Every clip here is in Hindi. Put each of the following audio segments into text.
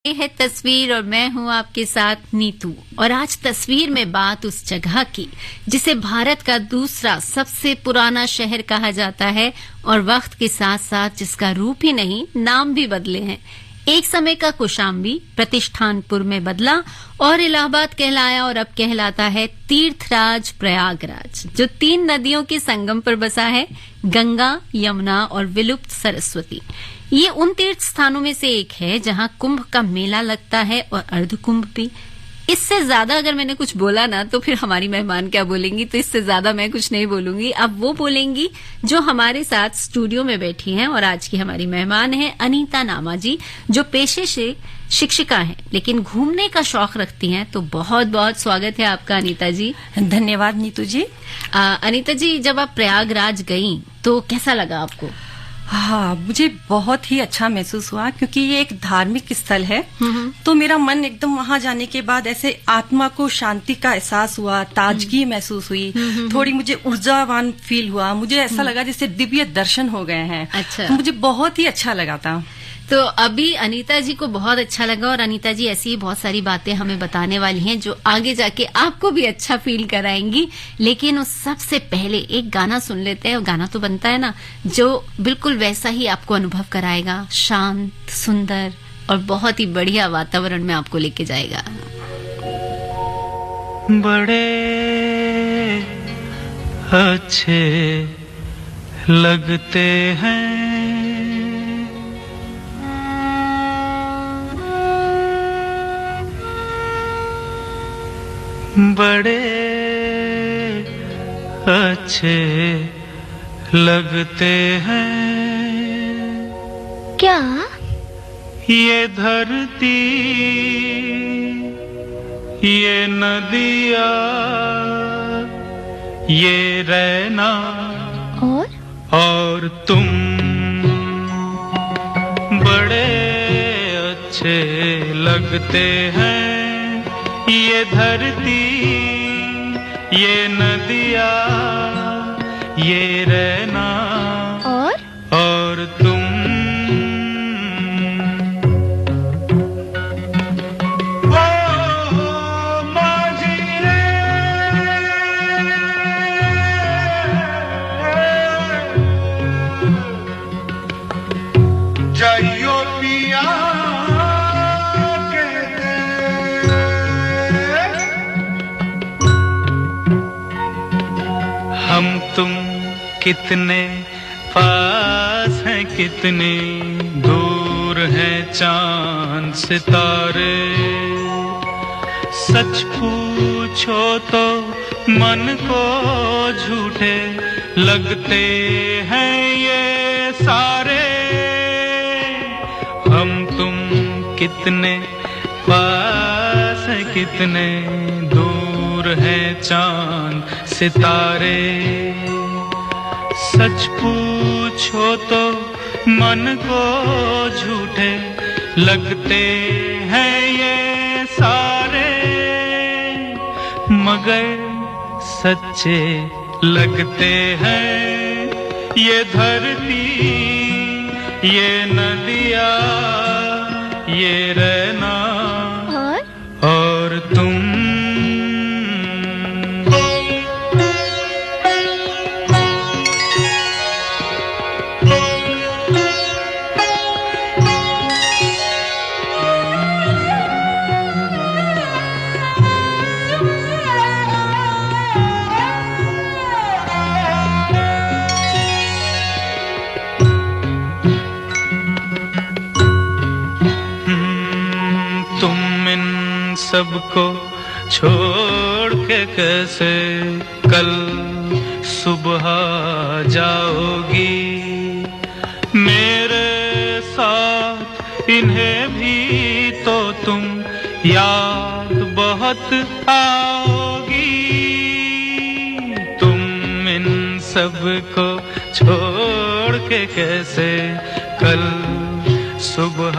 ये है तस्वीर और मैं हूं आपके साथ नीतू। और आज तस्वीर में बात उस जगह की जिसे भारत का दूसरा सबसे पुराना शहर कहा जाता है और वक्त के साथ साथ जिसका रूप ही नहीं नाम भी बदले हैं। एक समय का कौशाम्बी प्रतिष्ठानपुर में बदला और इलाहाबाद कहलाया और अब कहलाता है तीर्थराज प्रयागराज, जो 3 नदियों के संगम पर बसा है, गंगा, यमुना और विलुप्त सरस्वती। ये उन तीर्थ स्थानों में से एक है जहां कुंभ का मेला लगता है और अर्ध कुंभ भी। इससे ज्यादा अगर मैंने कुछ बोला ना तो फिर हमारी मेहमान क्या बोलेंगी, तो इससे ज्यादा मैं कुछ नहीं बोलूंगी। अब वो बोलेंगी जो हमारे साथ स्टूडियो में बैठी हैं। और आज की हमारी मेहमान है अनीता नामा जी, जो पेशे से शिक्षिका हैं लेकिन घूमने का शौक रखती हैं। तो बहुत बहुत स्वागत है आपका अनीता जी। धन्यवाद नीतू जी। अनीता जी, जब आप प्रयागराज गईं तो कैसा लगा आपको? हाँ, मुझे बहुत ही अच्छा महसूस हुआ क्योंकि ये एक धार्मिक स्थल है। तो मेरा मन एकदम वहां जाने के बाद ऐसे आत्मा को शांति का एहसास हुआ, ताजगी महसूस हुई, थोड़ी मुझे ऊर्जावान फील हुआ। मुझे ऐसा लगा जैसे दिव्य दर्शन हो गए हैं। अच्छा। तो मुझे बहुत ही अच्छा लगा था। तो अभी अनीता जी को बहुत अच्छा लगा और अनीता जी ऐसी ही बहुत सारी बातें हमें बताने वाली हैं जो आगे जाके आपको भी अच्छा फील कराएंगी। लेकिन उस सबसे पहले एक गाना सुन लेते हैं। और गाना तो बनता है ना जो बिल्कुल वैसा ही आपको अनुभव कराएगा, शांत, सुंदर और बहुत ही बढ़िया वातावरण में आपको लेके जाएगा। बड़े अच्छे लगते हैं बड़े अच्छे लगते हैं क्या ये धरती, ये नदियाँ, ये रहना और तुम बड़े अच्छे लगते हैं। ये धरती, ये नदियाँ, ये रहना और तुम माझी रे, जाइयो पिया हम तुम कितने पास हैं, कितने दूर हैं चांद सितारे। सच पूछो तो मन को झूठे लगते हैं ये सारे। हम तुम कितने पास हैं, कितने दूर हैं चांद सितारे। सच पूछो तो मन को झूठे लगते हैं ये सारे, मगर सच्चे लगते हैं ये धरती, ये नदियाँ, ये रहना और तुम। सबको छोड़ के कैसे कल सुबह जाओगी, मेरे साथ इन्हें भी तो तुम याद बहुत आओगी। तुम इन सबको छोड़ के कैसे कल सुबह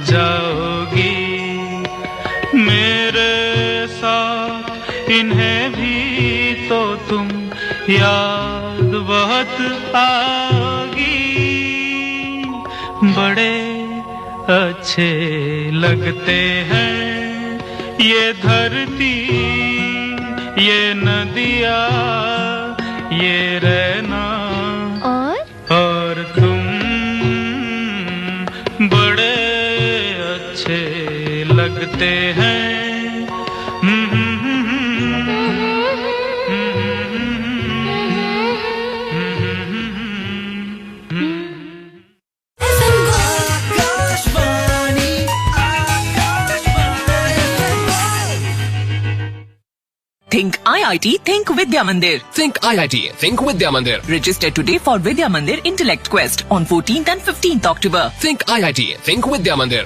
जाओगी, मेरे साथ इन्हें भी तो तुम याद बहुत आगी। बड़े अच्छे लगते हैं। ये धरती, ये नदियाँ, ये रहना और तुम बड़े अच्छे लगते हैं। Think IIT, Think Vidya Mandir. Think IIT, Think Vidya Mandir. Register today for Vidya Mandir Intellect Quest on 14th and 15th October. Think IIT, Think Vidya Mandir.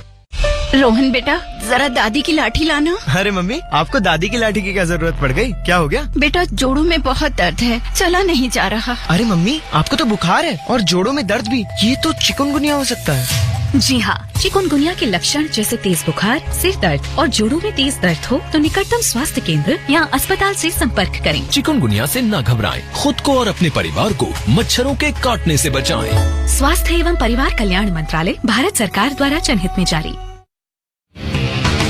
Rohan बेटा, जरा दादी की लाठी लाना। अरे मम्मी, आपको दादी की लाठी की क्या जरूरत पड़ गई? क्या हो गया? बेटा, जोड़ों में बहुत दर्द है, चला नहीं जा रहा। अरे मम्मी, आपको तो बुखार है और जोड़ों में दर्द भी। ये तो चिकनगुनिया हो सकता है। जी हाँ, चिकनगुनिया के लक्षण जैसे तेज बुखार, सिर दर्द और जोड़ों में तेज दर्द हो तो निकटतम स्वास्थ्य केंद्र या अस्पताल से संपर्क करें। चिकनगुनिया से न घबराएं, खुद को और अपने परिवार को मच्छरों के काटने से बचाएं। स्वास्थ्य एवं परिवार कल्याण मंत्रालय, भारत सरकार द्वारा जनहित में जारी।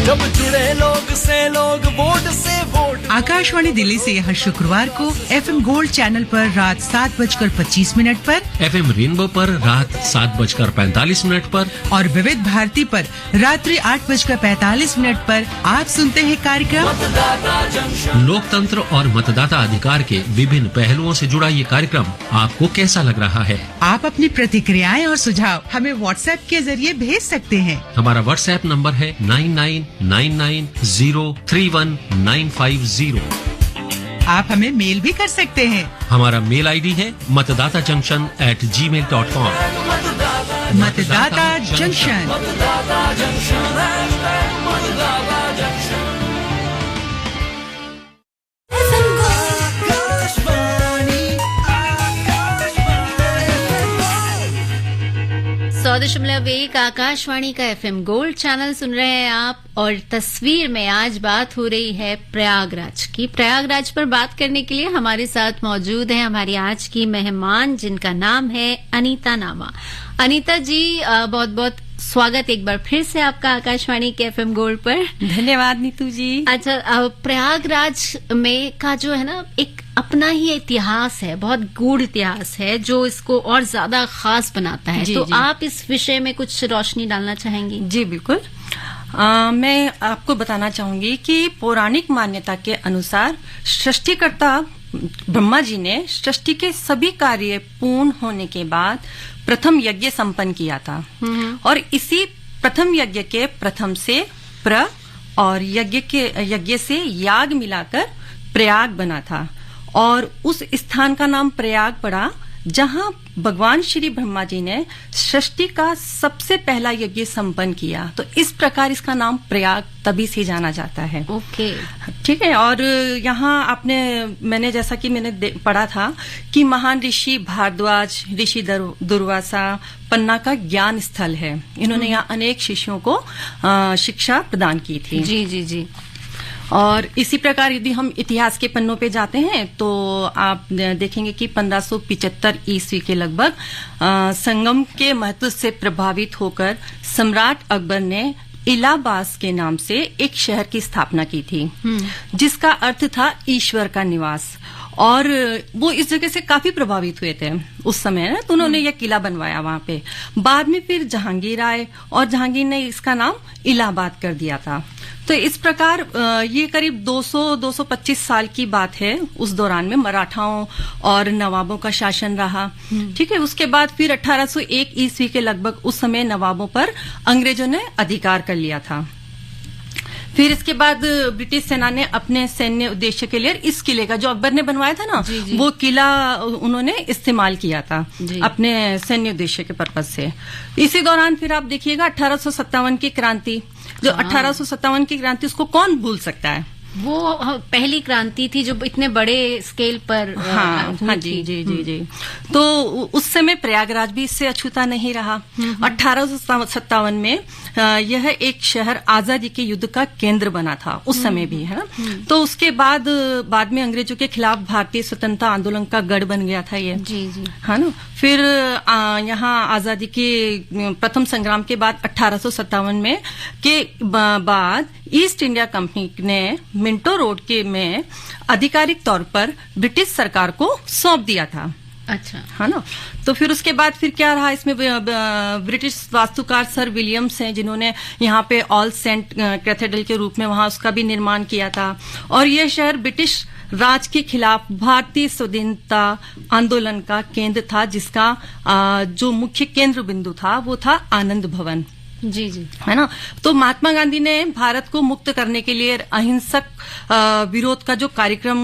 जब जुड़े लोग से लोग, वोट से वोट। आकाशवाणी दिल्ली से हर शुक्रवार को FM गोल्ड चैनल पर रात 7:25 पर, FM रेनबो पर रात 7:45 पर और विविध भारती पर रात्रि 8:45 पर आप सुनते हैं कार्यक्रम मतदाता जंक्शन। लोकतंत्र और मतदाता अधिकार के विभिन्न पहलुओं से जुड़ा ये कार्यक्रम आपको कैसा लग रहा है? आप अपनी प्रतिक्रियाएं और सुझाव हमें WhatsApp के जरिए भेज सकते हैं। हमारा WhatsApp नंबर है 9999031950। आप हमें मेल भी कर सकते हैं। हमारा मेल ID है मतदाताजंक्शन@gmail.com। मतदाता जंक्शन। .1 आकाशवाणी का FM गोल्ड चैनल सुन रहे हैं आप। और तस्वीर में आज बात हो रही है प्रयागराज की। प्रयागराज पर बात करने के लिए हमारे साथ मौजूद है हमारी आज की मेहमान, जिनका नाम है अनीता नामा। अनीता जी, बहुत बहुत स्वागत एक बार फिर से आपका आकाशवाणी के FM गोल्ड पर। धन्यवाद नीतू जी। अच्छा, प्रयागराज में का जो है ना, एक अपना ही इतिहास है, बहुत गूढ़ इतिहास है जो इसको और ज्यादा खास बनाता है। तो आप इस विषय में कुछ रोशनी डालना चाहेंगी? जी बिल्कुल। मैं आपको बताना चाहूंगी कि पौराणिक मान्यता के अनुसार सृष्टिकर्ता ब्रह्मा जी ने सृष्टि के सभी कार्य पूर्ण होने के बाद प्रथम यज्ञ संपन्न किया था। और इसी प्रथम यज्ञ के प्रथम से प्र और यज्ञ से याग मिलाकर प्रयाग बना था। और उस स्थान का नाम प्रयाग पड़ा जहां भगवान श्री ब्रह्मा जी ने सृष्टि का सबसे पहला यज्ञ संपन्न किया। तो इस प्रकार इसका नाम प्रयाग तभी से जाना जाता है। ओके, ठीक है। और यहाँ मैंने जैसा कि मैंने पढ़ा था कि महान ऋषि भारद्वाज, ऋषि दुर्वासा पन्ना का ज्ञान स्थल है। इन्होंने यहाँ अनेक शिष्यों को शिक्षा प्रदान की थी। जी जी जी। और इसी प्रकार यदि हम इतिहास के पन्नों पे जाते हैं तो आप देखेंगे कि 1575 ईस्वी के लगभग संगम के महत्व से प्रभावित होकर सम्राट अकबर ने इलाहाबाद के नाम से एक शहर की स्थापना की थी, जिसका अर्थ था ईश्वर का निवास। और वो इस जगह से काफी प्रभावित हुए थे उस समय ना, तो उन्होंने यह किला बनवाया वहां पे। बाद में फिर जहांगीर आए और जहांगीर ने इसका नाम इलाहाबाद कर दिया था। तो इस प्रकार ये करीब 200-225 साल की बात है। उस दौरान में मराठाओं और नवाबों का शासन रहा। ठीक है। उसके बाद फिर 1801 ईस्वी के लगभग उस समय नवाबों पर अंग्रेजों ने अधिकार कर लिया था। फिर इसके बाद ब्रिटिश सेना ने अपने सैन्य उद्देश्य के लिए इस किले का, जो अकबर ने बनवाया था ना, वो किला उन्होंने इस्तेमाल किया था अपने सैन्य उद्देश्य के पर्पज से। इसी दौरान फिर आप देखिएगा 1857 की क्रांति, जो 1857 की क्रांति, उसको कौन भूल सकता है। वो पहली क्रांति थी जो इतने बड़े स्केल पर हाँ जी जी जी जी। तो उस समय प्रयागराज भी इससे अछूता नहीं रहा। 1857 में यह एक शहर आजादी के युद्ध का केंद्र बना था उस समय भी, है ना। तो उसके बाद में अंग्रेजों के खिलाफ भारतीय स्वतंत्रता आंदोलन का गढ़ बन गया था ये, जी जी, है ना। फिर यहाँ आजादी के प्रथम संग्राम के बाद 1857 में के बाद ईस्ट इंडिया कंपनी ने मिंटो रोड के में आधिकारिक तौर पर ब्रिटिश सरकार को सौंप दिया था। अच्छा, है ना। तो फिर उसके बाद फिर क्या रहा, इसमें ब्रिटिश वास्तुकार सर विलियम्स हैं जिन्होंने यहाँ पे ऑल सेंट कैथेड्रल के रूप में वहां उसका भी निर्माण किया था। और यह शहर ब्रिटिश राज के खिलाफ भारतीय स्वाधीनता आंदोलन का केंद्र था, जिसका जो मुख्य केंद्र बिंदु था वो था आनंद भवन। जी जी, है ना। तो महात्मा गांधी ने भारत को मुक्त करने के लिए अहिंसक विरोध का जो कार्यक्रम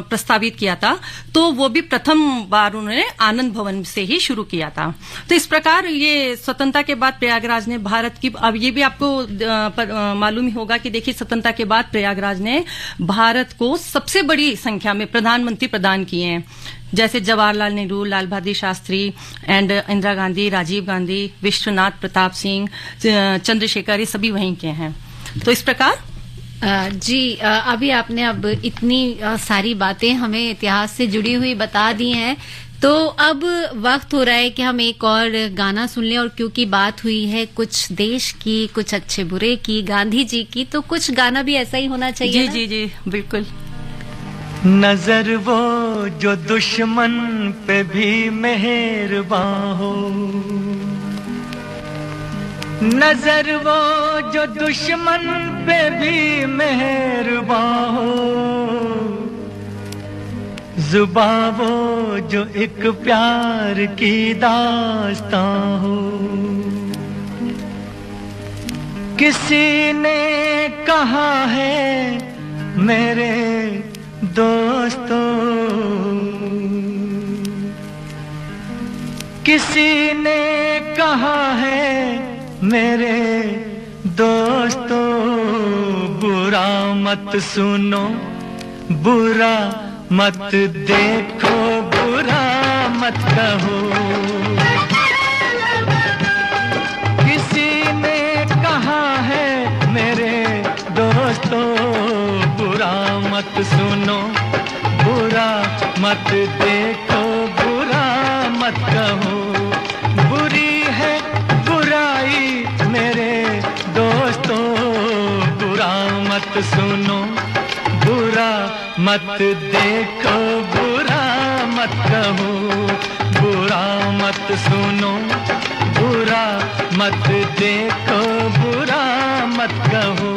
प्रस्तावित किया था, तो वो भी प्रथम बार उन्होंने आनंद भवन से ही शुरू किया था। तो इस प्रकार ये स्वतंत्रता के बाद प्रयागराज ने भारत की, अब ये भी आपको मालूम ही होगा कि देखिए स्वतंत्रता के बाद प्रयागराज ने भारत को सबसे बड़ी संख्या में प्रधानमंत्री प्रदान किए हैं, जैसे जवाहरलाल नेहरू, लाल बहादुर शास्त्री एंड इंदिरा गांधी, राजीव गांधी, विश्वनाथ प्रताप सिंह, चंद्रशेखर, ये सभी वहीं के हैं। तो इस प्रकार जी, अभी आपने अब इतनी सारी बातें हमें इतिहास से जुड़ी हुई बता दी हैं, तो अब वक्त हो रहा है कि हम एक और गाना सुन लें। और क्योंकि बात हुई है कुछ देश की, कुछ अच्छे बुरे की, गांधी जी की, तो कुछ गाना भी ऐसा ही होना चाहिए। जी जी जी, बिल्कुल। नजर वो जो दुश्मन पे भी मेहरबान हो, नजर वो जो दुश्मन पे भी मेहरबान हो, जुबां वो जो एक प्यार की दास्तां हो। किसी ने कहा है मेरे दोस्तों, किसी ने कहा है मेरे दोस्तों, बुरा मत सुनो, बुरा मत देखो, बुरा मत कहो। किसी ने कहा है मेरे दोस्तों, बुरा मत सुनो, बुरा मत देखो, बुरा मत कहो। बुरी है बुराई मेरे दोस्तों, बुरा मत सुनो, बुरा मत देखो, बुरा मत कहो। बुरा मत सुनो, बुरा मत देखो, बुरा मत कहो।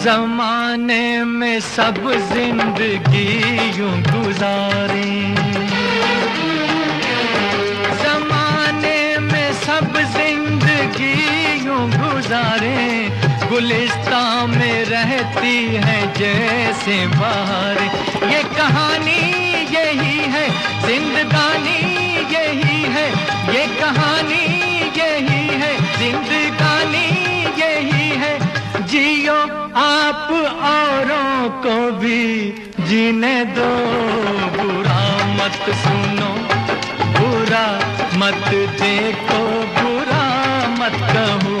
ज़माने में सब जिंदगी यूं गुजारे, ज़माने में सब जिंदगी यूं गुजारे, गुलिस्तान में रहती है जैसे बहार। ये कहानी यही है, जिंदगानी यही है, ये कहानी यही है, जिंदगानी यही है। जियो आप औरों को भी जीने दो, बुरा मत सुनो, बुरा मत देखो, बुरा मत कहो।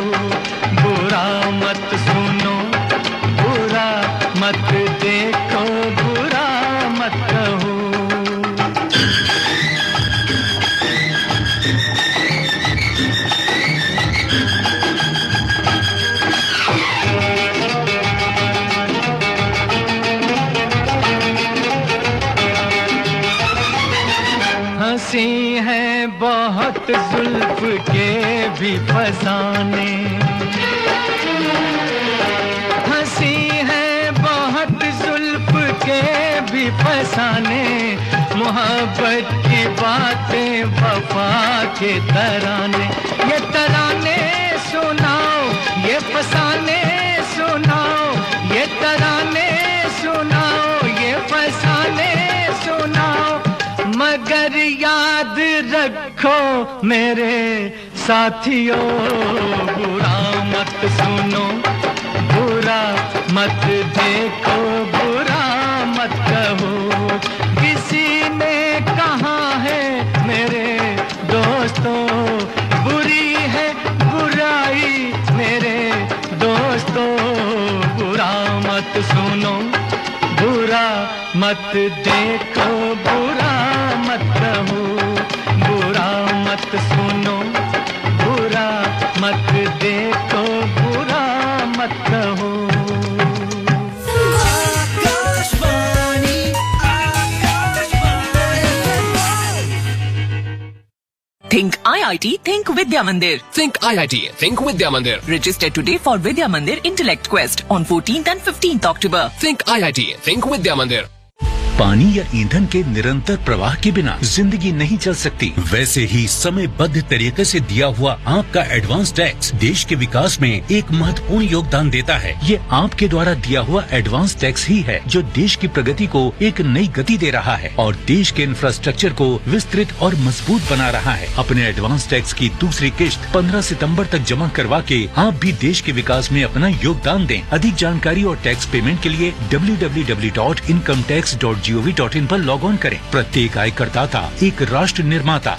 बुरा मत सुनो, बुरा मत देखो, बुरा मत कहो। हंसी है बहुत जुल्फ के भी फसाने, हंसी है बहुत जुल्फ के भी फसाने, मोहब्बत की बातें वफा के तराने, ये तराने सुनाओ, ये फसाने सुनाओ, ये तराने सुनाओ, ये फसाने सुनाओ, मगर याद रखो मेरे साथियों, बुरा मत सुनो, बुरा मत देखो, बुरा मत कहो, किसी ने कहा है मेरे दोस्तों, बुरी है बुराई मेरे दोस्तों, बुरा मत सुनो, बुरा मत देखो, बुरा मत कहो, बुरा मत सुनो, बुरा मत देखो, बुरा मत कहो। Think IIT, Think Vidya Mandir. Think IIT, Think Vidya Mandir. Register today for Vidya Mandir Intellect Quest on 14th and 15th October. Think IIT, Think Vidya Mandir. पानी या ईंधन के निरंतर प्रवाह के बिना जिंदगी नहीं चल सकती। वैसे ही समयबद्ध तरीके से दिया हुआ आपका एडवांस टैक्स देश के विकास में एक महत्वपूर्ण योगदान देता है। ये आपके द्वारा दिया हुआ एडवांस टैक्स ही है जो देश की प्रगति को एक नई गति दे रहा है और देश के इंफ्रास्ट्रक्चर को विस्तृत और मजबूत बना रहा है। अपने एडवांस टैक्स की दूसरी किश्त 15 सितंबर तक जमा करवा के आप भी देश के विकास में अपना योगदान दें। अधिक जानकारी और टैक्स पेमेंट के लिए www.incometax.gov.in पर लॉग ऑन करें। प्रत्येक आयकरदाता एक राष्ट्र निर्माता।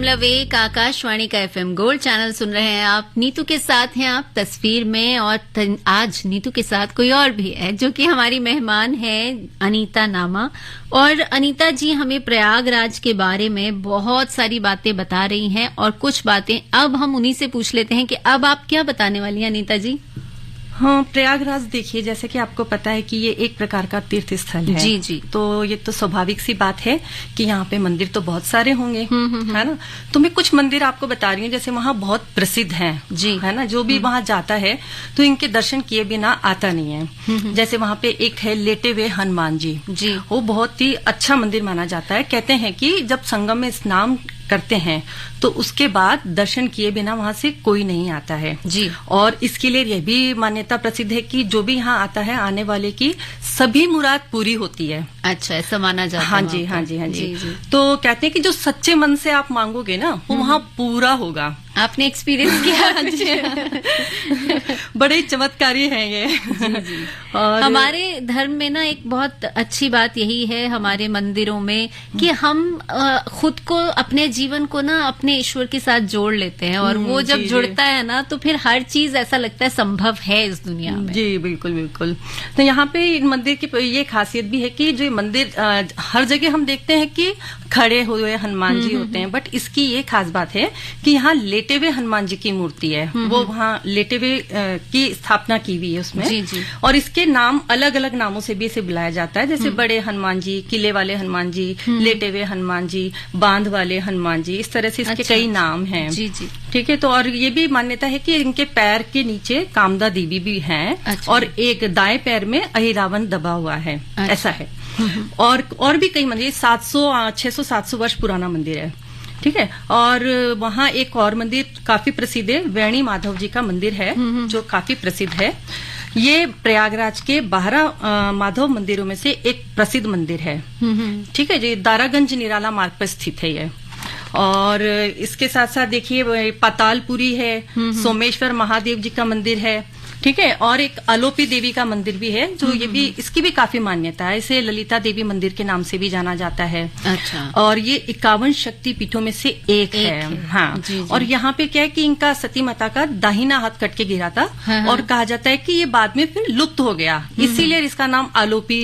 .1 आकाशवाणी का FM गोल्ड चैनल सुन रहे हैं आप। नीतू के साथ हैं आप तस्वीर में, और आज नीतू के साथ कोई और भी है जो कि हमारी मेहमान है, अनीता नामा। और अनीता जी हमें प्रयागराज के बारे में बहुत सारी बातें बता रही हैं, और कुछ बातें अब हम उन्हीं से पूछ लेते हैं कि अब आप क्या बताने वाली हैं अनीता जी। हाँ, प्रयागराज देखिए, जैसे कि आपको पता है कि ये एक प्रकार का तीर्थ स्थल है। जी जी। तो ये तो स्वाभाविक सी बात है कि यहाँ पे मंदिर तो बहुत सारे होंगे, है ना। तो मैं कुछ मंदिर आपको बता रही हूँ, जैसे वहाँ बहुत प्रसिद्ध हैं, जी, है ना। जो भी वहाँ जाता है तो इनके दर्शन किए बिना आता नहीं है। जैसे वहाँ पे एक है लेटे हुए हनुमान जी, जी, वो बहुत ही अच्छा मंदिर माना जाता है। कहते हैं कि जब संगम में स्नान करते हैं तो उसके बाद दर्शन किए बिना वहां से कोई नहीं आता है जी। और इसके लिए यह भी मान्यता प्रसिद्ध है कि जो भी यहाँ आता है आने वाले की सभी मुराद पूरी होती है। अच्छा, ऐसा माना जाता है। हाँ जी, हाँ जी, हाँ जी, जी। तो कहते हैं कि जो सच्चे मन से आप मांगोगे ना वो वहाँ पूरा होगा। आपने एक्सपीरियंस किया? बड़े चमत्कारी हैं ये। जी, जी। और हमारे धर्म में ना एक बहुत अच्छी बात यही है हमारे मंदिरों में कि हम खुद को, अपने जीवन को ना अपने ईश्वर के साथ जोड़ लेते हैं, और वो जब जुड़ता है ना तो फिर हर चीज ऐसा लगता है संभव है इस दुनिया में। जी बिल्कुल बिल्कुल। तो यहाँ पे मंदिर की ये खासियत भी है कि जो मंदिर हर जगह हम देखते हैं कि खड़े हुए हनुमान जी होते हैं, बट इसकी ये खास बात है कि यहाँ लेटे हुए हनुमान जी की मूर्ति है। वो वहाँ लेटे हुए की स्थापना की हुई है उसमें। जी, जी। और इसके नाम अलग अलग नामों से भी इसे बुलाया जाता है, जैसे बड़े हनुमान जी, किले वाले हनुमान जी, लेटे हुए हनुमान जी, बांध वाले हनुमान जी, इस तरह से इसके कई नाम हैं। जी जी। ठीक है। तो और ये भी मान्यता है कि इनके पैर के नीचे कामदा देवी भी हैं। अच्छा। और एक दाएं पैर में अहिरावण दबा हुआ है। अच्छा। ऐसा है। और भी कई मंदिर, 600-700 वर्ष पुराना मंदिर है। ठीक है। और वहाँ एक और मंदिर काफी प्रसिद्ध है, वेणी माधव जी का मंदिर है, जो काफी प्रसिद्ध है। ये प्रयागराज के 12 माधव मंदिरों में से एक प्रसिद्ध मंदिर है। ठीक है जी। दारागंज निराला मार्ग पर स्थित है ये। और इसके साथ साथ देखिए पातालपुरी है, सोमेश्वर महादेव जी का मंदिर है, ठीक है, और एक आलोपी देवी का मंदिर भी है जो ये भी इसकी भी काफी मान्यता है। इसे ललिता देवी मंदिर के नाम से भी जाना जाता है। अच्छा। और ये 51 शक्ति पीठों में से एक है। हाँ। जी। और यहाँ पे क्या है कि इनका सती माता का दाहिना हाथ कट के गिरा था। हाँ। और कहा जाता है कि ये बाद में फिर लुप्त हो गया, इसीलिए इसका नाम आलोपी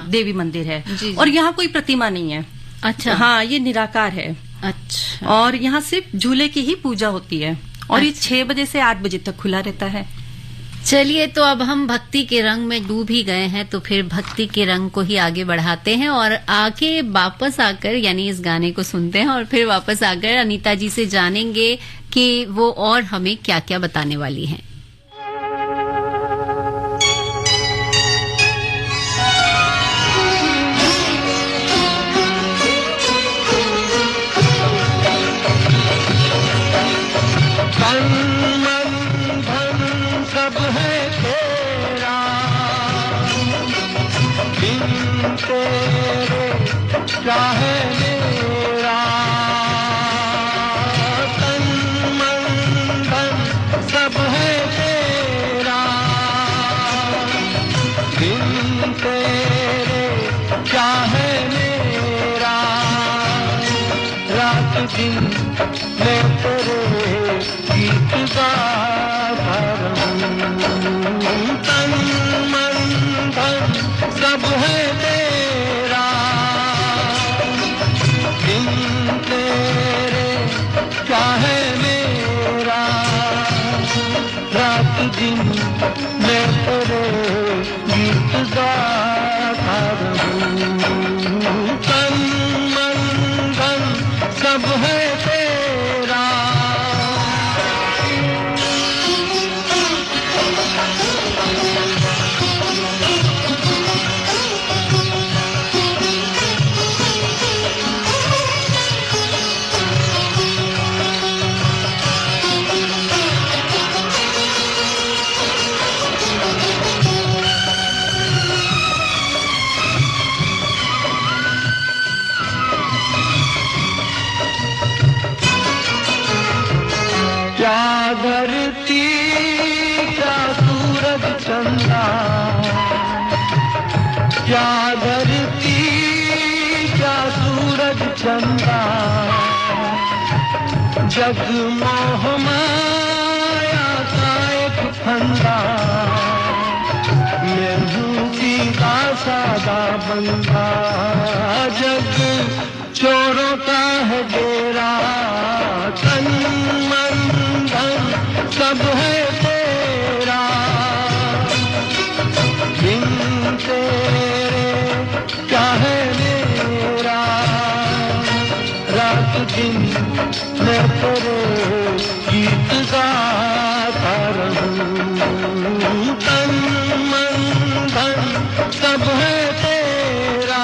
देवी मंदिर है। और यहाँ कोई प्रतिमा नहीं है। अच्छा। हाँ, ये निराकार है। अच्छा। और यहाँ सिर्फ झूले की ही पूजा होती है और ये 6 बजे से 8 बजे तक खुला रहता है। चलिए, तो अब हम भक्ति के रंग में डूब ही गए हैं, तो फिर भक्ति के रंग को ही आगे बढ़ाते हैं और आगे वापस आकर यानी इस गाने को सुनते हैं और फिर वापस आकर अनीता जी से जानेंगे कि वो और हमें क्या क्या बताने वाली हैं। क्या है मेरा तन मन धन सब है तेरा, दिन तेरे क्या है मेरा, रात दिन मैं तेरे गीत गाता रहूं। तन मन धन सब है तेरा, तेरे क्या है मेरा, रात दिन मैं तेरे गीत गाता रहूं। तन मन धन सब है तेरा। क्या धरती क्या सूरज चंदा, क्या धरती क्या सूरज चंदा, जगमोह माया का एक फंदा, मैं हूँ सीधा सादा बंदा, जग चोरों का है डेरा, तन मन धन सब है तेरा, बिन तेरे क्या है मेरा, रात दिन मैं तेरे गीत गाता रहूं। तन मन धन सब है तेरा।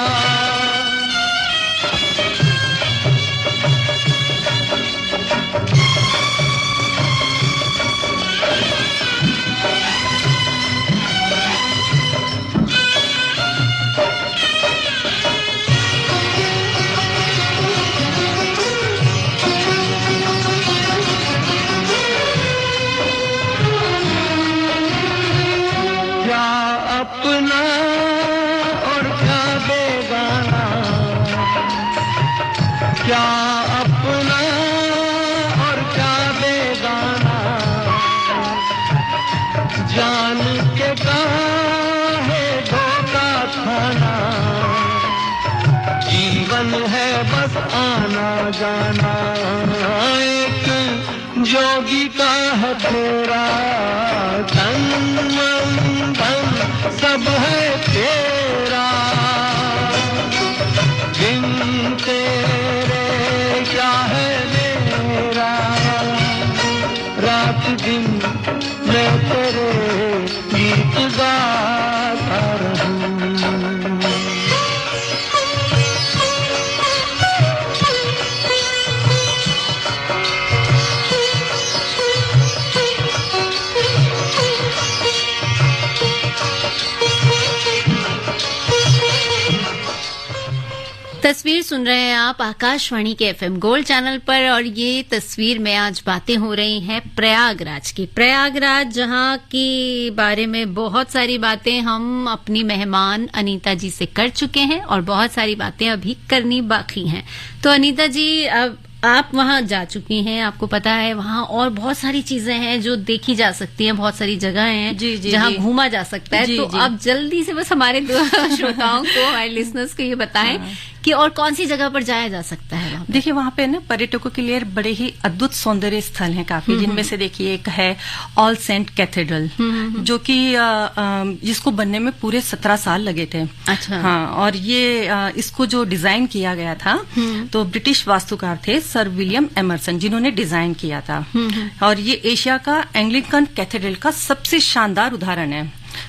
अपना और क्या बेगाना, क्या अपना और क्या बेगाना, जान के काहे धोखा खाना, जीवन है बस आना जाना, एक जोगी का है तेरा, तन मन धन सब है तेरा, दिन तेरे क्या है मेरा, रात दिन मैं तेरे गीत गाता रहूं। तस्वीर सुन रहे हैं आप आकाशवाणी के एफएम गोल्ड चैनल पर, और ये तस्वीर में आज बातें हो रही हैं प्रयागराज की। प्रयागराज जहां के बारे में बहुत सारी बातें हम अपनी मेहमान अनीता जी से कर चुके हैं और बहुत सारी बातें अभी करनी बाकी हैं। तो अनीता जी, अब आप वहां जा चुकी हैं, आपको पता है वहां और बहुत सारी चीजें हैं जो देखी जा सकती हैं, बहुत सारी जगह हैं जहां घूमा जा सकता है। तो आप जल्दी से बस हमारे श्रोताओं को, हमारे लिसनर्स को ये बताएं कि और कौन सी जगह पर जाया जा सकता है वहां? देखिए, वहां पे ना पर्यटकों के लिए बड़े ही अद्भुत सौंदर्य स्थल हैं काफी, जिनमें से देखिए एक है ऑल सेंट कैथेड्रल, जो कि जिसको बनने में पूरे 17 साल लगे थे। अच्छा। हाँ, और ये इसको जो डिजाइन किया गया था तो ब्रिटिश वास्तुकार थे सर विलियम एमरसन, जिन्होंने डिजाइन किया था। और ये एशिया का एंग्लिकन कैथेड्रल का सबसे शानदार उदाहरण है,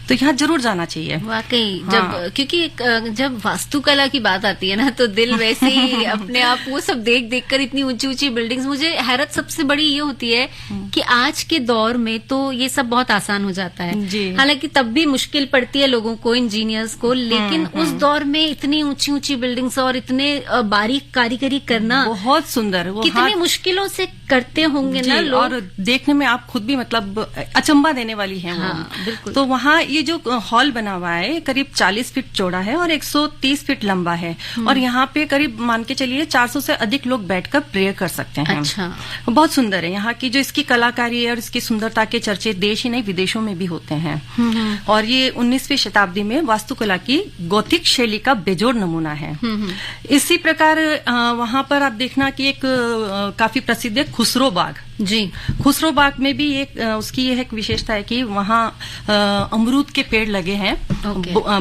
तो यहाँ जरूर जाना चाहिए। वाकई, क्योंकि जब वास्तुकला की बात आती है ना, तो दिल वैसे ही अपने आप वो सब देख देख कर, इतनी ऊंची ऊंची बिल्डिंग्स, मुझे हैरत सबसे बड़ी ये होती है कि आज के दौर में तो ये सब बहुत आसान हो जाता है। हालांकि तब भी मुश्किल पड़ती है लोगों को, इंजीनियर्स को, लेकिन उस दौर में इतनी ऊंची ऊंची बिल्डिंग्स और इतने बारीक कारीगरी करना बहुत सुंदर, कितनी मुश्किलों से करते होंगे ना लोग, और देखने में आप खुद भी मतलब अचंबा देने वाली है। बिल्कुल। तो वहाँ ये जो हॉल बना हुआ है करीब 40 फीट चौड़ा है और 130 फीट लंबा है, और यहाँ पे करीब मान के चलिए 400 से अधिक लोग बैठकर प्रेयर कर सकते हैं। अच्छा। बहुत सुंदर है यहाँ की जो इसकी कलाकारी है, और इसकी सुंदरता के चर्चे देश ही नहीं विदेशों में भी होते हैं। और ये 19वीं शताब्दी में वास्तुकला की गौथिक शैली का बेजोड़ नमूना है। इसी प्रकार वहां पर आप देखना कि एक काफी प्रसिद्ध है खुसरो बाग। जी। खुसरो बाग में भी एक उसकी यह एक विशेषता है कि वहाँ अमरूद के पेड़ लगे हैं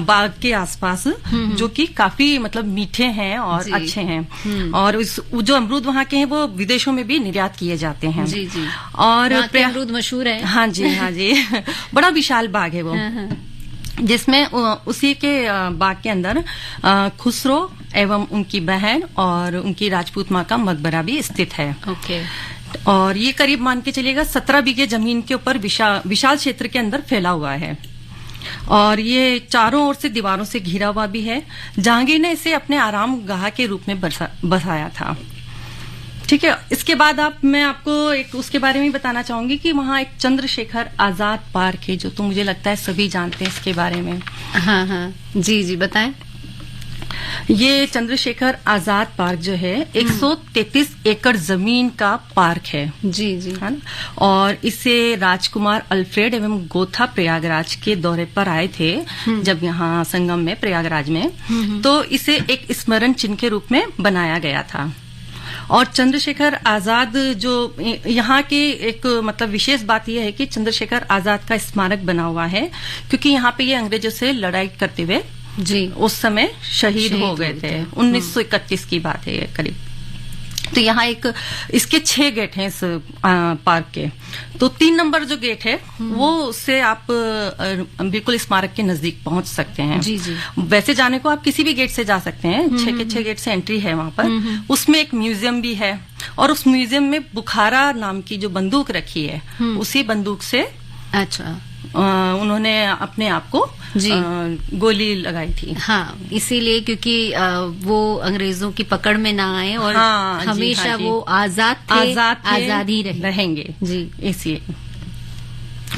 बाग के आसपास, जो कि काफी मतलब मीठे हैं और अच्छे हैं, और जो अमरूद वहाँ के हैं वो विदेशों में भी निर्यात किए जाते हैं। जी जी। और अमरूद मशहूर है। हाँ जी, हाँ जी। बड़ा विशाल बाग है वो, जिसमें उसी के बाग के अंदर खुसरो एवं उनकी बहन और उनकी राजपूत माँ का मकबरा भी स्थित है। ओके। और ये करीब मान के चलिएगा 17 बीघे जमीन के ऊपर विशाल क्षेत्र के अंदर फैला हुआ है, और ये चारों ओर से दीवारों से घिरा हुआ भी है। जहांगीर ने इसे अपने आराम गाह के रूप में बसाया था। ठीक है, इसके बाद मैं आपको एक उसके बारे में बताना चाहूंगी कि वहाँ एक चंद्रशेखर आजाद पार्क है, जो तो मुझे लगता है सभी जानते हैं इसके बारे में। हाँ हाँ, जी जी, बताएं। ये चंद्रशेखर आजाद पार्क जो है 133 एकड़ जमीन का पार्क है। जी जी, है ना। और इसे राजकुमार अल्फ्रेड एवं गोथा प्रयागराज के दौरे पर आए थे, जब यहाँ संगम में प्रयागराज में, तो इसे एक स्मरण चिन्ह के रूप में बनाया गया था। और चंद्रशेखर आजाद जो यहाँ की एक मतलब विशेष बात यह है कि चंद्रशेखर आजाद का स्मारक बना हुआ है, क्योंकि यहाँ पे ये अंग्रेजों से लड़ाई करते हुए जी उस समय शहीद हो गए थे। 1931 की बात है ये करीब। तो यहाँ इसके 6 गेट हैं इस पार्क के। तो 3 नंबर जो गेट है वो उससे आप बिल्कुल स्मारक के नजदीक पहुंच सकते हैं। जी जी। वैसे जाने को आप किसी भी गेट से जा सकते हैं, 6 के 6 गेट से एंट्री है वहां पर। उसमें एक म्यूजियम भी है, और उस म्यूजियम में बुखारा नाम की जो बंदूक रखी है, उसी बंदूक से अच्छा उन्होंने अपने आप को गोली लगाई थी। हाँ, इसीलिए क्योंकि वो अंग्रेजों की पकड़ में ना आए, और हमेशा वो आजाद ही रहेंगे जी, इसलिए।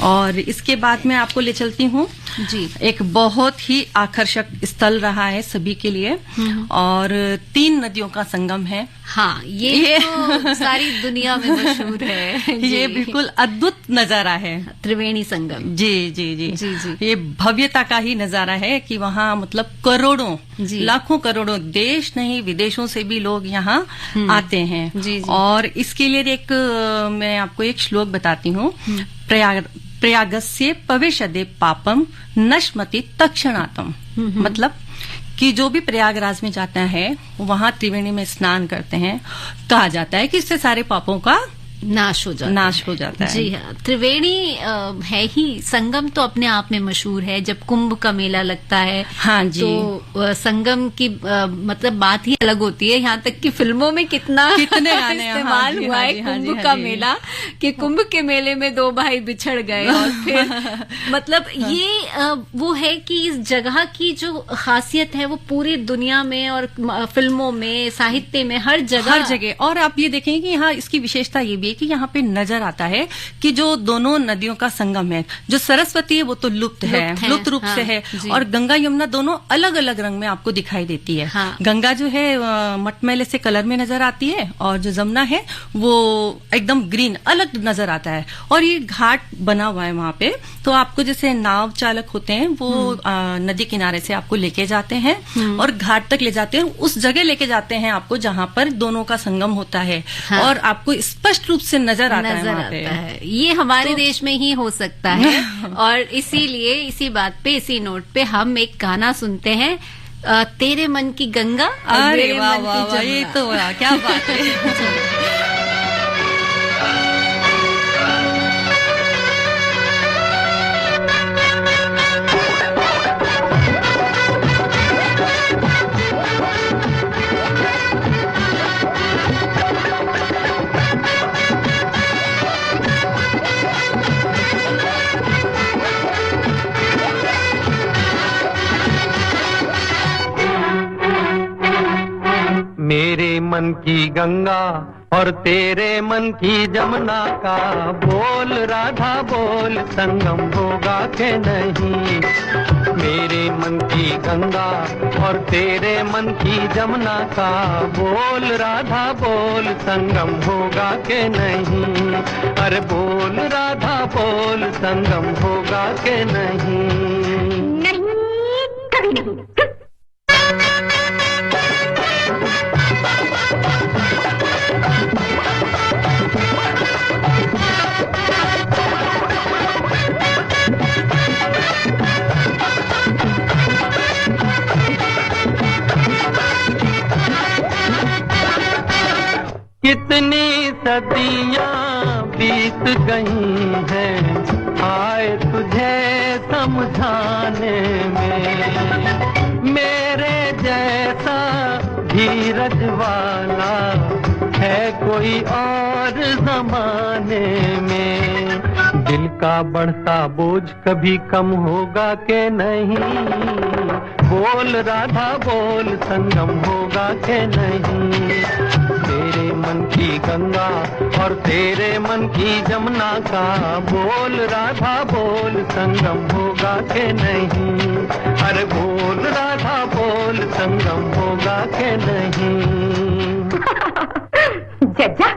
और इसके बाद मैं आपको ले चलती हूँ जी, एक बहुत ही आकर्षक स्थल रहा है सभी के लिए, और 3 नदियों का संगम है। हाँ, ये तो सारी दुनिया में मशहूर है। ये बिल्कुल अद्भुत नजारा है, त्रिवेणी संगम। जी जी जी जी जी। ये भव्यता का ही नजारा है कि वहाँ मतलब करोड़ों, लाखों करोड़ों, देश नहीं विदेशों से भी लोग यहाँ आते हैं। जी जी। और इसके लिए मैं आपको एक श्लोक बताती हूँ। प्रयागस्य पवेशदे पापम नश्मति तक्षणातम। मतलब कि जो भी प्रयागराज में जाता है वहां त्रिवेणी में स्नान करते हैं, कहा जाता है कि इससे सारे पापों का नाश हो जाता है। जी हाँ, त्रिवेणी है ही, संगम तो अपने आप में मशहूर है। जब कुंभ का मेला लगता है, हाँ जी, तो संगम की मतलब बात ही अलग होती है। यहाँ तक कि फिल्मों में कितने गाने इस्तेमाल हुआ है कुंभ का मेला, कि कुंभ के मेले में दो भाई बिछड़ गए। और फिर मतलब ये वो है कि इस जगह की जो खासियत है वो पूरी दुनिया में और फिल्मों में, साहित्य में, हर जगह। और आप ये देखेंगे कि यहाँ इसकी विशेषता ये भी है कि यहाँ पे नजर आता है कि जो दोनों नदियों का संगम है, जो सरस्वती है वो तो लुप्त रूप से है, और गंगा यमुना दोनों अलग अलग रंग में आपको दिखाई देती है। गंगा जो है मटमैले से कलर में नजर आती है, और जो जमुना है वो एकदम ग्रीन अलग नजर आता है। और ये घाट बना हुआ है वहां पे, तो आपको जैसे नाव चालक होते हैं वो नदी किनारे से आपको लेके जाते हैं और घाट तक ले जाते हैं, उस जगह लेके जाते हैं आपको जहां पर दोनों का संगम होता है। और आपको स्पष्ट रूप से नजर आता है। ये हमारे देश में ही हो सकता है। और इसीलिए इसी बात पे, इसी नोट पे हम एक गाना सुनते हैं, तेरे मन की गंगा और मेरे मन की जमुना। ये तो क्या बात है। मेरे मन की गंगा और तेरे मन की जमुना का बोल राधा बोल, संगम होगा के नहीं। मेरे मन की गंगा और तेरे मन की जमुना का बोल राधा बोल, संगम होगा के नहीं। अरे बोल राधा बोल, संगम होगा के नहीं। नहीं, कभी नहीं। कितनी सदियां बीत गई हैं आए तुझे समझाने में। मेरे जैसा धीरज वाला है कोई और जमाने में। दिल का बढ़ता बोझ कभी कम होगा के नहीं। बोल राधा बोल, संगम होगा के नहीं। तेरे मन की गंगा और तेरे मन की जमुना का बोल राधा बोल, संगम होगा के नहीं। अरे बोल राधा बोल, संगम होगा के नहीं। जज्जा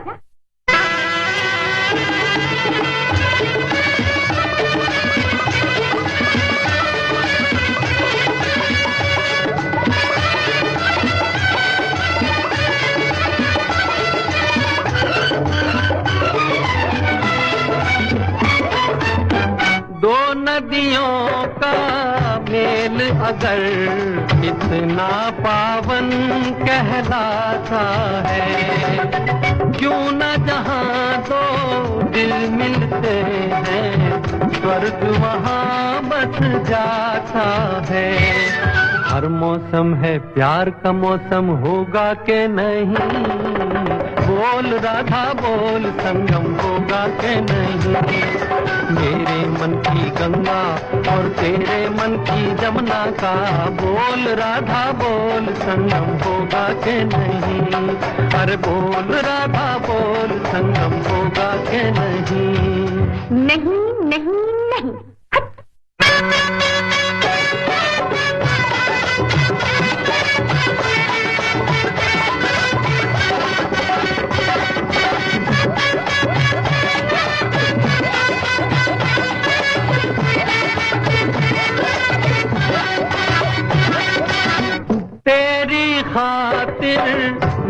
दो नदियों का मेल अगर इतना पावन कहलाता है, क्यों न जहां दो दिल मिलते हैं स्वर्ग वहां बस जाता है। हर मौसम है प्यार का मौसम होगा के नहीं। बोल राधा बोल, संगम होगा के नहीं। मेरे मन की गंगा और तेरे मन की जमुना का बोल राधा बोल, संगम होगा के नहीं। अरे बोल राधा बोल, संगम होगा के नहीं। नहीं नहीं नहीं। तेरी खातिर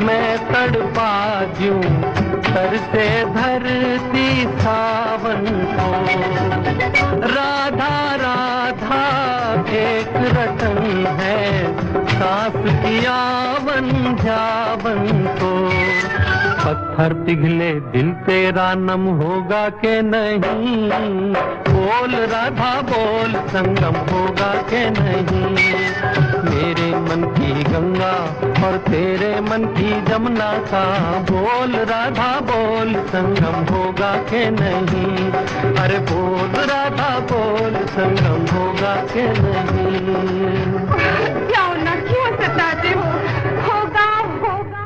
मैं तड़पा दूं सर से धरती सावन को। राधा राधा एक रतन है, सांस की आवन जावन को। पत्थर पिघले दिल तेरा नम होगा के नहीं, बोल राधा बोल संगम होगा के नहीं। मेरे मन की गंगा और तेरे मन की जमुना का, बोल राधा बोल संगम होगा के नहीं। अरे बोल राधा बोल संगम होगा के नहीं। जाओ ना, क्यों सताते हो? होगा होगा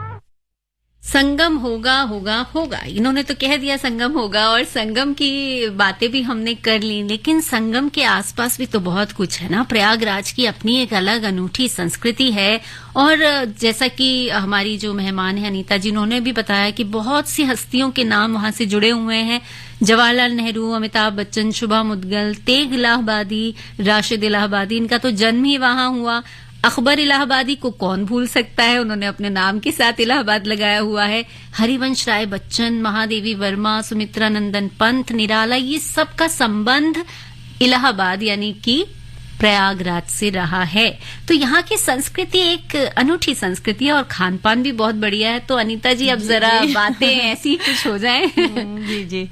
संगम होगा होगा होगा, इन्होंने तो कह दिया संगम होगा, और संगम की बातें भी हमने कर ली, लेकिन संगम के आसपास भी तो बहुत कुछ है ना। प्रयागराज की अपनी एक अलग अनूठी संस्कृति है, और जैसा कि हमारी जो मेहमान है अनीता जी, उन्होंने भी बताया कि बहुत सी हस्तियों के नाम वहां से जुड़े हुए हैं। जवाहरलाल नेहरू, अमिताभ बच्चन, शुभा मुद्गल, तेग इलाहाबादी, राशिद इलाहाबादी, इनका तो जन्म ही वहां हुआ। अकबर इलाहाबादी को कौन भूल सकता है, उन्होंने अपने नाम के साथ इलाहाबाद लगाया हुआ है। हरिवंश राय बच्चन, महादेवी वर्मा, सुमित्रा नंदन पंत, निराला, ये सब का संबंध इलाहाबाद यानी कि प्रयागराज से रहा है। तो यहाँ की संस्कृति एक अनूठी संस्कृति है, और खान पान भी बहुत बढ़िया है। तो अनीता जी अब जरा बातें ऐसी कुछ हो जाए। जी जी।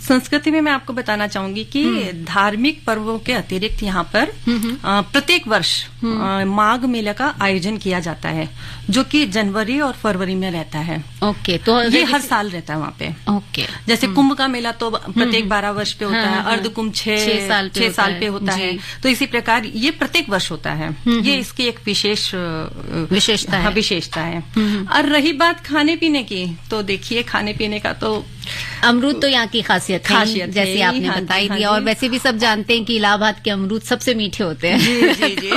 संस्कृति में मैं आपको बताना चाहूंगी कि धार्मिक पर्वों के अतिरिक्त यहाँ पर प्रत्येक वर्ष माघ मेला का आयोजन किया जाता है, जो कि जनवरी और फरवरी में रहता है। ओके, तो ये हर साल रहता है वहाँ पे। ओके, जैसे कुंभ का मेला तो प्रत्येक 12 वर्ष पे होता है, अर्ध कुंभ 6 साल पे होता है। तो इसी प्रकार ये प्रत्येक वर्ष होता है। ये इसकी एक विशेषता है। और रही बात खाने पीने की, तो देखिए खाने पीने का तो अमरूद तो यहाँ की खासियत है, जैसे आपने बताई दिया। और वैसे भी सब जानते हैं कि इलाहाबाद के अमरूद सबसे मीठे होते हैं। जी जी जी।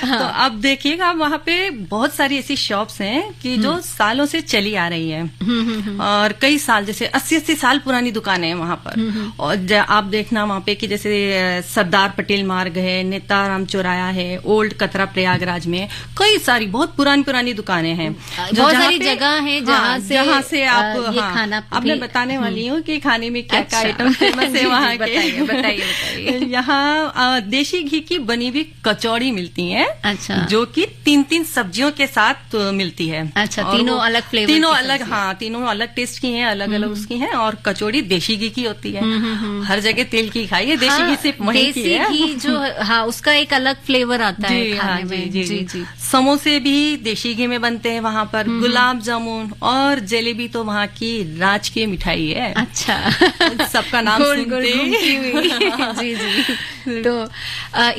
तो अब देखिएगा वहाँ पे बहुत सारी ऐसी शॉप्स हैं कि जो सालों से चली आ रही है, और कई साल, जैसे 80-80 साल पुरानी दुकानें हैं वहाँ पर। और आप देखना वहाँ पे कि जैसे सरदार पटेल मार्ग है, नेताराम चौराया है, ओल्ड कतरा प्रयागराज में कई सारी बहुत पुरानी दुकानें हैं। बहुत सारी जगह है जहाँ से आप खाना मैं बताने वाली हूँ कि खाने में क्या क्या आइटम फेमस है वहाँ के। बताइए। यहाँ देशी घी की बनी हुई कचौड़ी मिलती है। अच्छा। जो कि 3 सब्जियों के साथ मिलती है। अच्छा, तीनों अलग फ्लेवर, तीनों अलग टेस्ट की हैं, अलग अलग उसकी हैं। और कचौड़ी देशी घी की होती है। हर जगह तेल की खाइए, देशी घी सिर्फ वहीं की है। देशी घी जो उसका एक अलग फ्लेवर आता है खाने में। जी। समोसे भी देशी घी में बनते हैं वहाँ पर। गुलाब जामुन और जलेबी तो वहाँ की राज की मिठाई है। अच्छा, सबका नाम सुनते जी जी। तो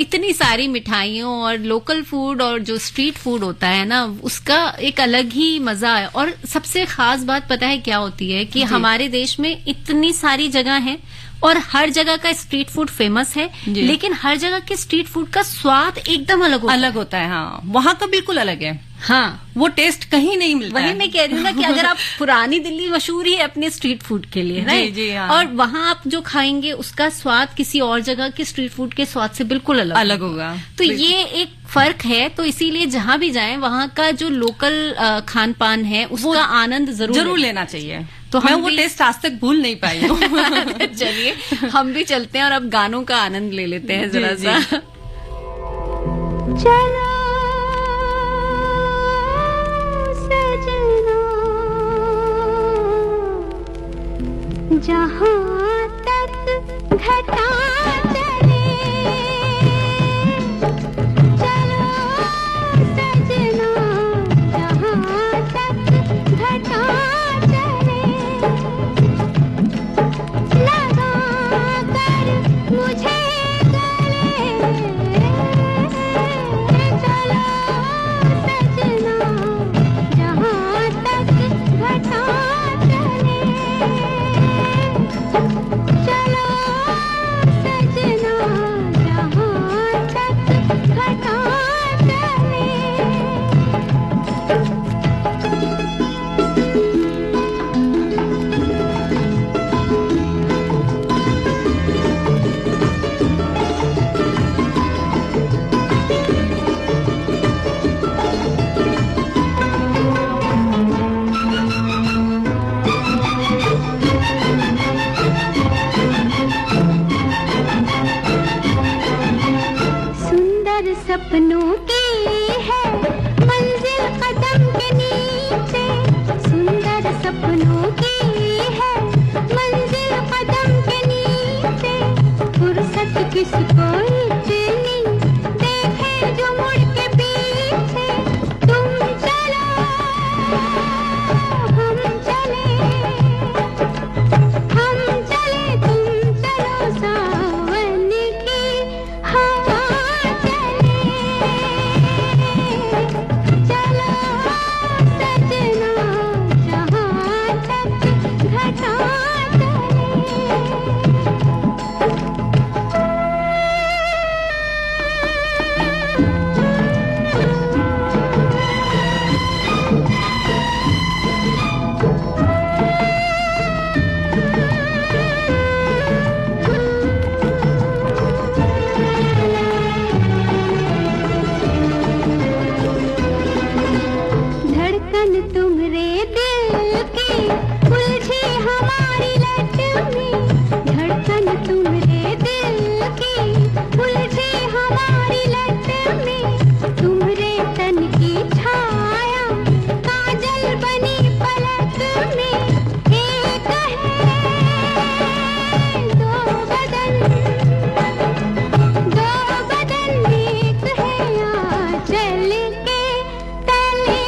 इतनी सारी मिठाइयों और लोकल फूड और जो स्ट्रीट फूड होता है ना, उसका एक अलग ही मजा है। और सबसे खास बात पता है क्या होती है कि हमारे देश में इतनी सारी जगह है और हर जगह का स्ट्रीट फूड फेमस है, लेकिन हर जगह के स्ट्रीट फूड का स्वाद एकदम अलग होता है। हाँ, वहाँ का बिल्कुल अलग है। हाँ, वो टेस्ट कहीं नहीं मिलता। वही मैं कह रही हूँ ना कि अगर आप पुरानी दिल्ली मशहूर ही है अपने स्ट्रीट फूड के लिए, जी, हाँ। और वहाँ आप जो खाएंगे उसका स्वाद किसी और जगह के स्ट्रीट फूड के स्वाद से बिल्कुल अलग होगा। तो ये एक फर्क है। तो इसीलिए जहाँ भी जाएं वहाँ का जो लोकल खान पान है उसका आनंद जरूर लेना चाहिए। तो मैं वो टेस्ट आज तक भूल नहीं पाई हूँ। चलिए हम भी चलते हैं और अब गानों का आनंद ले लेते हैं जरा सा। चलो सजना, जहाँ तक घटा चले, चलो सजना, जहाँ तक घटा चले, लगा कर मुझे गले, चलो सजना, जहाँ तक घटा चले, चलो सजना, जहाँ तक घटा चले। सुंदर सपनों की है मंजिल कदम के नीचे, किसको इतनी देखे जो मुड़ के पीछे तुम चलो हम चले तुम चलो सावन की हवा चले चलो सजना जहाँ तक घटा धड़कन तुम्हारे दिल की उलझी हमारी लट में धड़कन तुम्हारे दिल की उलझी हमारी लट में तुम्हारे तन की छाया काजल बनी पलक में एक है दो बदन एक है आंचल के तले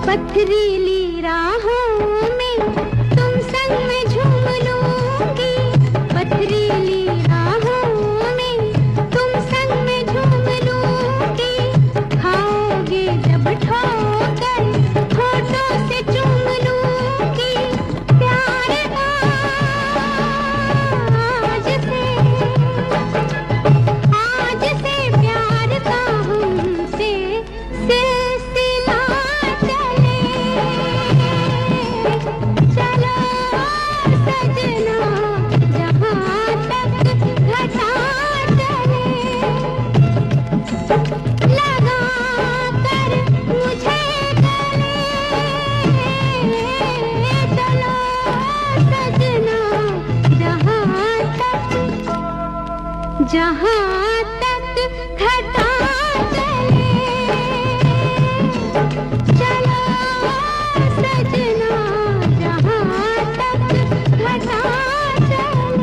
पथरीली राहों में तुम संग में झूम लूंगी पथरीली राहों में तुम संग में झूम लूंगी खाओगे जब ठोकर होठों से चूम लूंगी प्यार आज से प्यार का हमसे सिलसिला चले चलो सजना जहाँ तक घटा चले लगा कर मुझे गले चलो सजना जहाँ तक घटा चले चलो सजना जहाँ तक घटा चले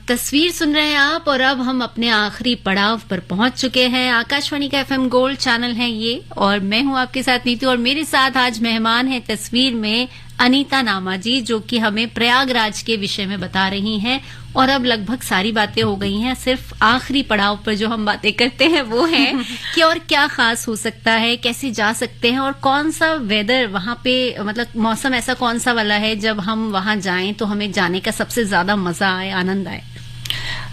तस्वीर सुन रहे हैं आप और अब हम अपने आखिरी पड़ाव पर पहुंच चुके हैं। आकाशवाणी का FM गोल्ड चैनल है ये और मैं हूं आपके साथ नीतू और मेरे साथ आज मेहमान है तस्वीर में अनीता नामा जी जो कि हमें प्रयागराज के विषय में बता रही हैं और अब लगभग सारी बातें हो गई हैं। सिर्फ आखिरी पड़ाव पर जो हम बातें करते हैं वो है कि और क्या खास हो सकता है, कैसे जा सकते हैं और कौन सा वेदर वहां पे मतलब मौसम ऐसा कौन सा वाला है जब हम वहां जाएं तो हमें जाने का सबसे ज्यादा मजा आए, आनंद आए।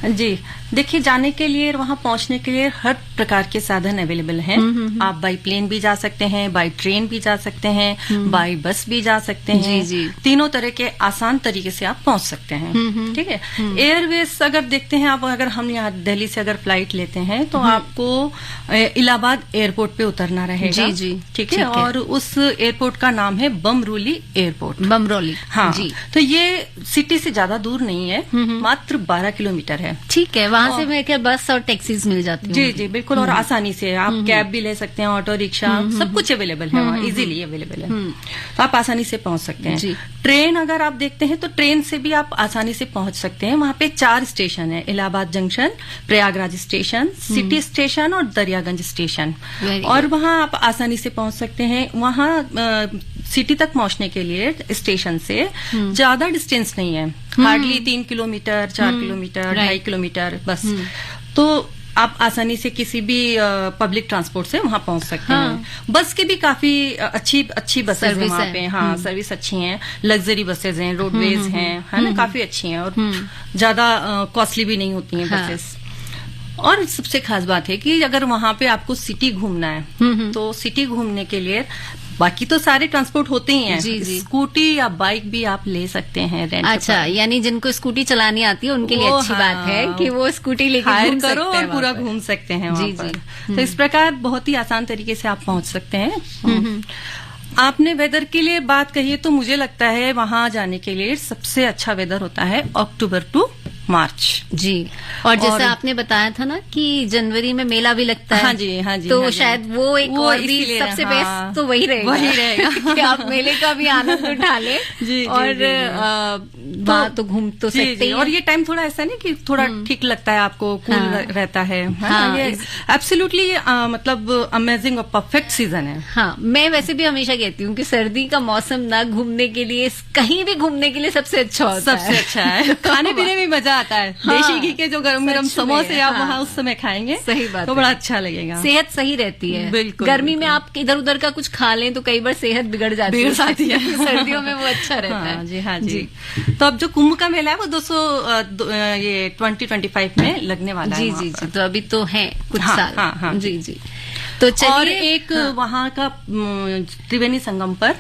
जी देखिए, जाने के लिए वहां पहुंचने के लिए हर प्रकार के साधन अवेलेबल हैं। आप बाई प्लेन भी जा सकते हैं, बाई ट्रेन भी जा सकते हैं, बाई बस भी जा सकते हैं। जी। तीनों तरह के आसान तरीके से आप पहुंच सकते हैं। ठीक है। एयरवेज अगर देखते हैं आप, अगर हम यहाँ दिल्ली से अगर फ्लाइट लेते हैं तो आपको इलाहाबाद एयरपोर्ट पे उतरना रहेगा। जी। ठीक है। और उस एयरपोर्ट का नाम है बमरोली एयरपोर्ट। बमरोली। हाँ जी। तो ये सिटी से ज्यादा दूर नहीं है, मात्र 12 किलोमीटर है। ठीक है। वहां से मेरे ख्याल बस और टैक्सीज मिल जाती है। जी बिल्कुल। और आसानी से आप कैब भी ले सकते हैं, ऑटो रिक्शा सब कुछ अवेलेबल है वहाँ, इजीली अवेलेबल है। तो आप आसानी से पहुंच सकते हैं। ट्रेन अगर आप देखते हैं तो ट्रेन से भी आप आसानी से पहुंच सकते हैं। वहाँ पे 4 स्टेशन है, Allahabad junction, Prayagraj station, city station और दरियागंज स्टेशन। और वहाँ आप आसानी से पहुंच सकते हैं। वहाँ सिटी तक पहुंचने के लिए स्टेशन से ज्यादा डिस्टेंस नहीं है, हार्डली 3 किलोमीटर, 4 किलोमीटर, 2.5 किलोमीटर बस। तो आप आसानी से किसी भी पब्लिक ट्रांसपोर्ट से वहां पहुंच सकते हैं। बस की भी काफी अच्छी बसेज हैं वहाँ पे। हाँ, सर्विस अच्छी हैं, लग्जरी बसेज हैं, रोडवेज हैं, है ना, काफी अच्छी हैं और ज्यादा कॉस्टली भी नहीं होती हैं बसेस। और सबसे खास बात है कि अगर वहाँ पे आपको सिटी घूमना है तो सिटी घूमने के लिए बाकी तो सारे ट्रांसपोर्ट होते ही हैं। जी जी। स्कूटी या बाइक भी आप ले सकते हैं रेंट अच्छा, यानी जिनको स्कूटी चलानी आती है उनके लिए अच्छी बात है कि वो स्कूटी लेके हायर घूम करो सकते हैं और पूरा वहाँ पर। घूम सकते हैं जी, वहाँ जी। पर। तो इस प्रकार बहुत ही आसान तरीके से आप पहुंच सकते हैं। आपने वेदर के लिए बात कही है तो मुझे लगता है वहां जाने के लिए सबसे अच्छा वेदर होता है अक्टूबर टू मार्च। जी, और जैसे आपने बताया था ना कि जनवरी में मेला भी लगता है। हाँ जी, हाँ जी, तो हाँ जी। शायद वो एक और भी इसीलिए, सबसे हाँ, बेस्ट तो वही रहेगा कि आप मेले का भी आनंद उठा ले जी, और जी, वहाँ तो घूम तो जी, सकते जी, हैं। और ये टाइम थोड़ा ऐसा नहीं कि थोड़ा ठीक लगता है आपको, कूल रहता है। हाँ, ये एब्सोल्युटली मतलब अमेजिंग और परफेक्ट सीजन है। हाँ, मैं वैसे भी हमेशा कहती हूँ कि सर्दी का मौसम ना घूमने के लिए, कहीं भी घूमने के लिए सबसे अच्छा होता है। सबसे अच्छा है। खाने पीने में मजा आता है। देशी घी के जो गरम गरम समोसे आप वहाँ उस समय खाएंगे, सही बात तो बड़ा अच्छा लगेगा। सेहत सही रहती है। बिल्कुल। गर्मी में आप इधर उधर का कुछ खा लें तो कई बार सेहत बिगड़ जाती है। सर्दियों में वो अच्छा रहता है। जी, हाँ जी। तो अब जो कुंभ का मेला है वो 2025 में लगने वाला है। जी जी जी, तो अभी तो है कुछ साल। हाँ, जी जी। तो चलिए, और एक वहाँ का त्रिवेणी संगम पर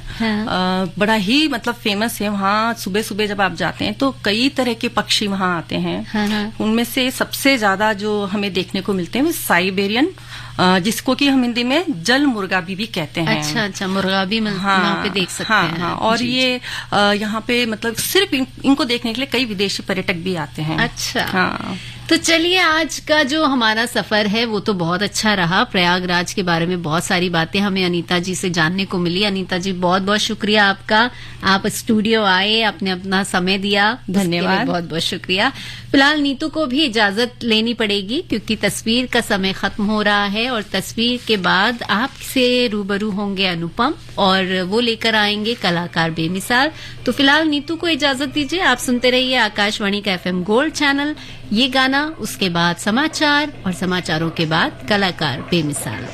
बड़ा ही मतलब फेमस है। वहाँ सुबह सुबह जब आप जाते हैं तो कई तरह के पक्षी वहाँ आते हैं। उनमें से सबसे ज्यादा जो हमें देखने को मिलते हैं वो साइबेरियन, जिसको कि हम हिंदी में जल मुर्गा भी कहते हैं। अच्छा अच्छा, मुर्गा भी वहाँ पे देख सकते हैं। हाँ, और ये यहाँ पे मतलब सिर्फ इनको देखने के लिए कई विदेशी पर्यटक भी आते हैं। अच्छा, हाँ। तो चलिए, आज का जो हमारा सफर है वो तो बहुत अच्छा रहा। प्रयागराज के बारे में बहुत सारी बातें हमें अनीता जी से जानने को मिली। अनीता जी, बहुत बहुत शुक्रिया आपका। आप स्टूडियो आए, आपने अपना समय दिया, धन्यवाद। बहुत बहुत शुक्रिया। फिलहाल नीतू को भी इजाजत लेनी पड़ेगी क्योंकि तस्वीर का समय खत्म हो रहा है और तस्वीर के बाद आपसे रूबरू होंगे अनुपम और वो लेकर आएंगे कलाकार बेमिसाल। तो फिलहाल नीतू को इजाजत दीजिए। आप सुनते रहिए आकाशवाणी का FM गोल्ड चैनल। ये गाना, उसके बाद समाचार और समाचारों के बाद कलाकार बेमिसाल।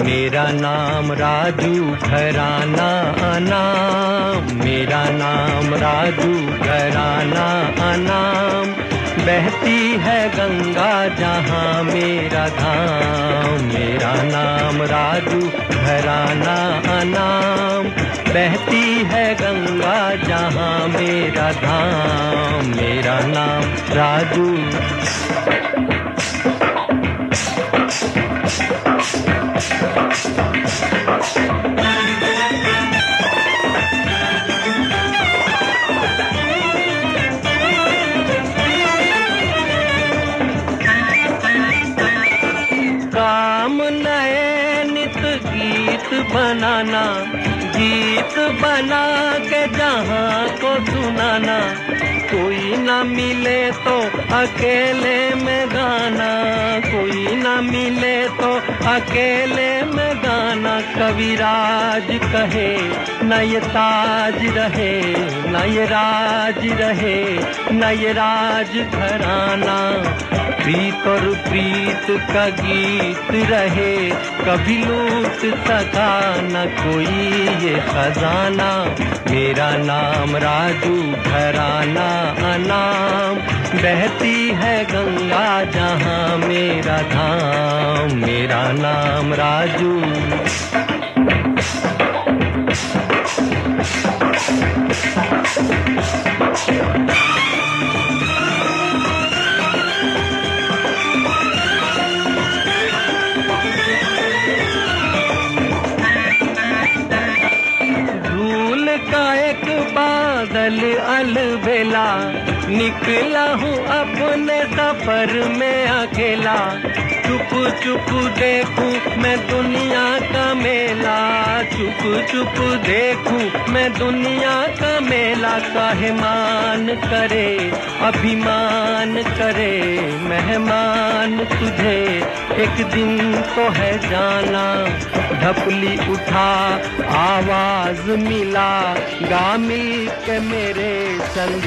मेरा नाम राजू घराना अनाम, मेरा नाम राजू घराना अनाम। बहती है गंगा जहाँ मेरा धाम, मेरा नाम राजू घराना अनाम। बहती है गंगा जहाँ मेरा धाम, मेरा नाम राजू। काम नए नित गीत बनाना, गीत बना के जहाँ को सुनाना। कोई न मिले तो अकेले में गाना, कोई न मिले तो अकेले में गाना। कविराज कहे न ये ताज रहे, न ये राज रहे, न ये राज घराना। प्रीत और प्रीत का गीत रहे, कभी लूट सका न कोई ये खजाना। मेरा नाम राजू घराना अनाम। बहती है गंगा जहाँ मेरा धाम, मेरा नाम राजू। बादल अलबेला, निकला हूँ अपने सफर में अकेला। चुप चुप देखूं मैं दुनिया का मेला, चुप चुप देखूं मैं दुनिया का मेला। काहे मान करे अभिमान करे मेहमान तुझे, एक दिन तो है जाना। ढपली उठा आवाज मिला, गा मिल के मेरे संग।